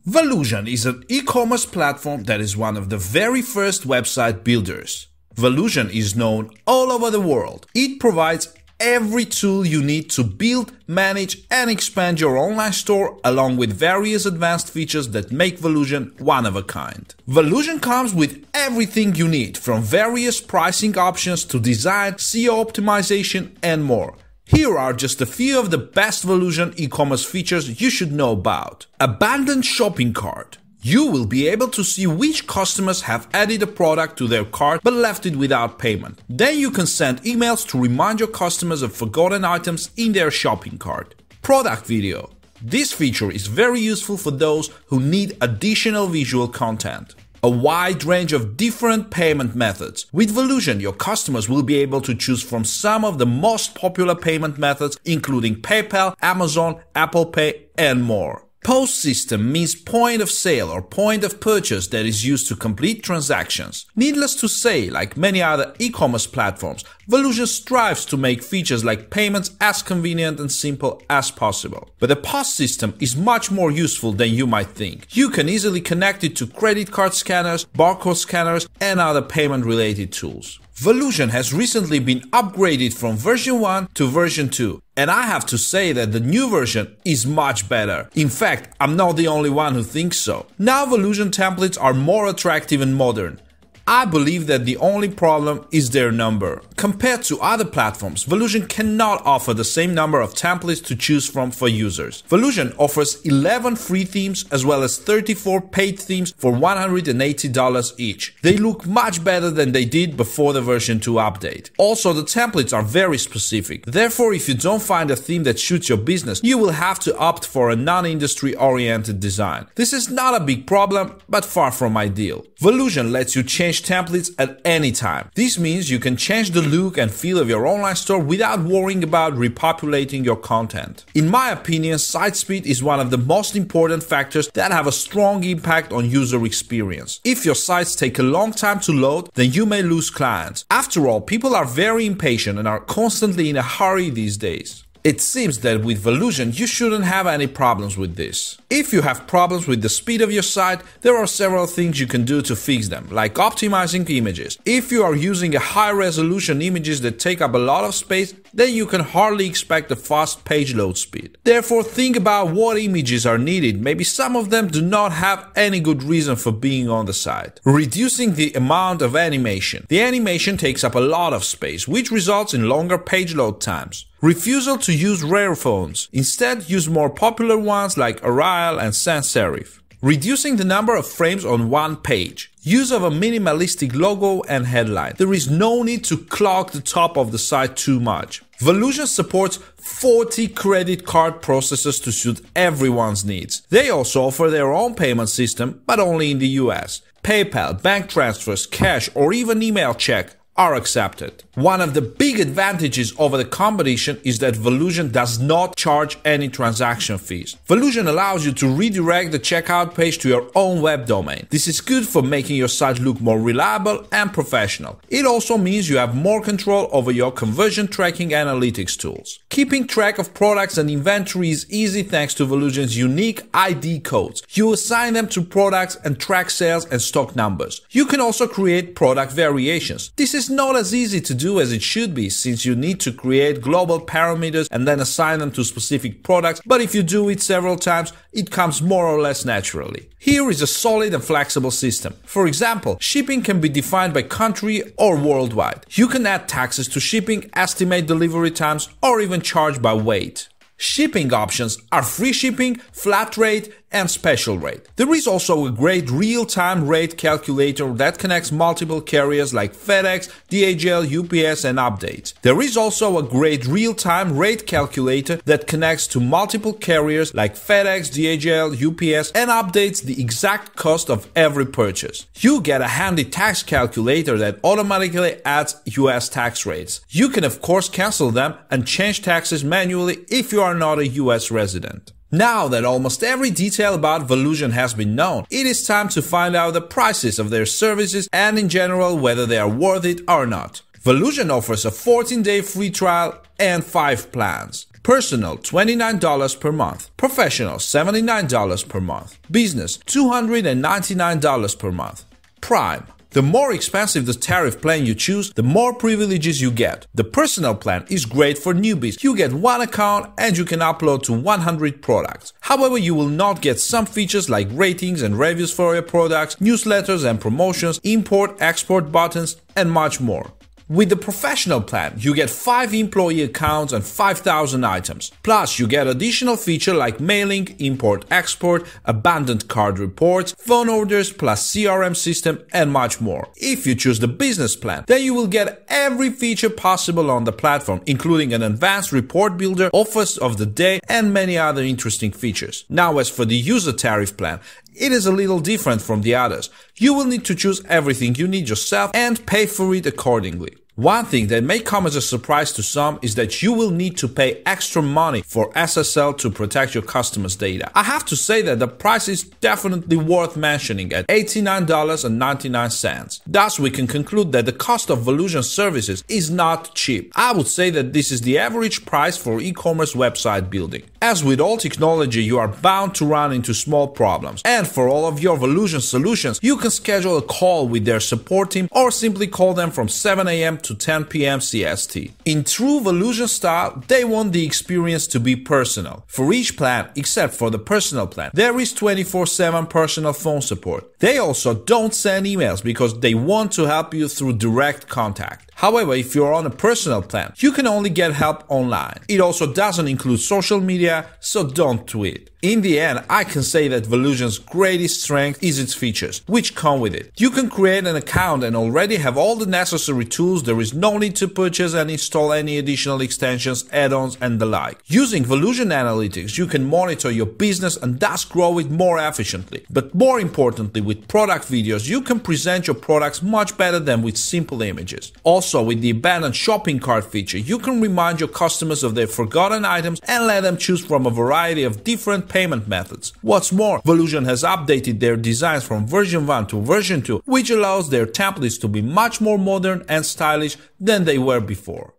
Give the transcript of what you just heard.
VOLUSION is an e-commerce platform that is one of the very first website builders. VOLUSION is known all over the world. It provides every tool you need to build, manage, and expand your online store, along with various advanced features that make VOLUSION one of a kind. VOLUSION comes with everything you need, from various pricing options to design, SEO optimization, and more. Here are just a few of the best VOLUSION e-commerce features you should know about. Abandoned shopping cart. You will be able to see which customers have added a product to their cart but left it without payment. Then you can send emails to remind your customers of forgotten items in their shopping cart. Product video. This feature is very useful for those who need additional visual content. A wide range of different payment methods. With VOLUSION, your customers will be able to choose from some of the most popular payment methods, including PayPal, Amazon, Apple Pay, and more. POS system means point of sale or point of purchase that is used to complete transactions. Needless to say, like many other e-commerce platforms, VOLUSION strives to make features like payments as convenient and simple as possible. But the POS system is much more useful than you might think. You can easily connect it to credit card scanners, barcode scanners, and other payment-related tools. VOLUSION has recently been upgraded from version 1 to version 2, and I have to say that the new version is much better. In fact, I'm not the only one who thinks so. Now VOLUSION templates are more attractive and modern. I believe that the only problem is their number. Compared to other platforms, VOLUSION cannot offer the same number of templates to choose from for users. VOLUSION offers 11 free themes as well as 34 paid themes for $180 each. They look much better than they did before the version 2 update. Also, the templates are very specific. Therefore, if you don't find a theme that suits your business, you will have to opt for a non-industry oriented design. This is not a big problem, but far from ideal. VOLUSION lets you change templates at any time. This means you can change the look and feel of your online store without worrying about repopulating your content. In my opinion, site speed is one of the most important factors that have a strong impact on user experience. If your sites take a long time to load, then you may lose clients. After all, people are very impatient and are constantly in a hurry these days. It seems that with VOLUSION you shouldn't have any problems with this. If you have problems with the speed of your site, there are several things you can do to fix them, like optimizing images. If you are using a high-resolution images that take up a lot of space, then you can hardly expect a fast page load speed. Therefore, think about what images are needed. Maybe some of them do not have any good reason for being on the site. Reducing the amount of animation. The animation takes up a lot of space, which results in longer page load times. Refusal to use rare fonts. Instead, use more popular ones like Arial and sans serif. Reducing the number of frames on one page. Use of a minimalistic logo and headline. There is no need to clog the top of the site too much. VOLUSION supports 40 credit card processors to suit everyone's needs. They also offer their own payment system, but only in the US. PayPal, bank transfers, cash, or even email check are accepted. One of the big advantages over the competition is that VOLUSION does not charge any transaction fees. VOLUSION allows you to redirect the checkout page to your own web domain. This is good for making your site look more reliable and professional. It also means you have more control over your conversion tracking analytics tools. Keeping track of products and inventory is easy thanks to VOLUSION's unique ID codes. You assign them to products and track sales and stock numbers. You can also create product variations. This is not as easy to do as it should be, since you need to create global parameters and then assign them to specific products, but if you do it several times, it comes more or less naturally. Here is a solid and flexible system. For example, shipping can be defined by country or worldwide. You can add taxes to shipping, estimate delivery times, or even charge by weight. Shipping options are free shipping, flat rate, and special rate. There is also a great real-time rate calculator that connects multiple carriers like FedEx, DHL, UPS, and updates. There is also a great real-time rate calculator that connects to multiple carriers like FedEx, DHL, UPS, and updates the exact cost of every purchase. You get a handy tax calculator that automatically adds US tax rates. You can of course cancel them and change taxes manually if you are not a US resident. Now that almost every detail about VOLUSION has been known, it is time to find out the prices of their services and in general whether they are worth it or not. VOLUSION offers a 14-day free trial and 5 plans. Personal, $29 per month. Professional, $79 per month. Business, $299 per month. Prime. The more expensive the tariff plan you choose, the more privileges you get. The personal plan is great for newbies. You get one account and you can upload to 100 products. However, you will not get some features like ratings and reviews for your products, newsletters and promotions, import-export buttons, and much more. With the professional plan, you get 5 employee accounts and 5,000 items. Plus, you get additional features like mailing, import-export, abandoned card reports, phone orders, plus CRM system, and much more. If you choose the business plan, then you will get every feature possible on the platform, including an advanced report builder, offers of the day, and many other interesting features. Now, as for the user tariff plan, it is a little different from the others. You will need to choose everything you need yourself and pay for it accordingly. One thing that may come as a surprise to some is that you will need to pay extra money for SSL to protect your customers' data. I have to say that the price is definitely worth mentioning at $89.99. Thus, we can conclude that the cost of VOLUSION services is not cheap. I would say that this is the average price for e-commerce website building. As with all technology, you are bound to run into small problems. And for all of your VOLUSION solutions, you can schedule a call with their support team or simply call them from 7 a.m. to 10 p.m. CST. In true VOLUSION style, they want the experience to be personal. For each plan, except for the personal plan, there is 24/7 personal phone support. They also don't send emails because they want to help you through direct contact. However, if you're on a personal plan, you can only get help online. It also doesn't include social media, so don't tweet. In the end, I can say that VOLUSION's greatest strength is its features, which come with it. You can create an account and already have all the necessary tools. There is no need to purchase and install any additional extensions, add-ons, and the like. Using VOLUSION Analytics, you can monitor your business and thus grow it more efficiently. But more importantly, with product videos, you can present your products much better than with simple images. Also, with the abandoned shopping cart feature, you can remind your customers of their forgotten items and let them choose from a variety of different payment methods. What's more, VOLUSION has updated their designs from version 1 to version 2, which allows their templates to be much more modern and stylish than they were before.